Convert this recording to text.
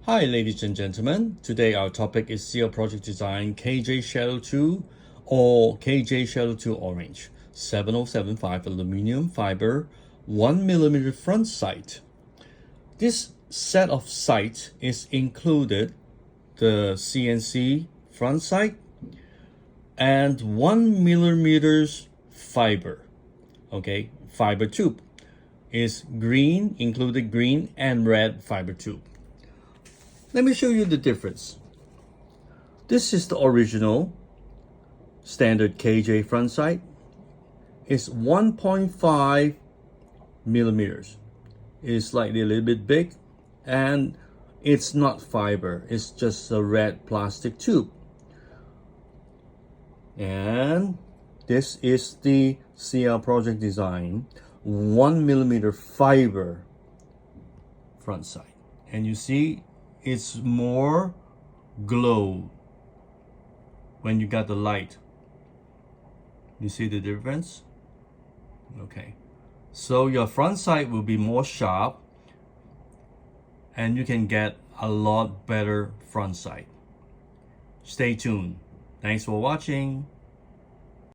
Hi ladies and gentlemen, today our topic is CL Project Design KJ Shadow 2 or KJ Shadow 2 Orange 7075 aluminum fiber 1mm front sight. This set of sight is included the CNC front sight and 1mm fiber, okay, fiber tube is green, included green and red fiber tube. Let me show you the difference. This is the original standard KJ front sight. It's 1.5 millimeters. It's slightly a little bit big, and it's not fiber. It's just a red plastic tube. And this is the CL Project Design 1mm fiber front sight. And you see, it's more glow when you got the light. You see the difference? Okay, so your front sight will be more sharp and you can get a lot better front sight. Stay tuned. Thanks for watching.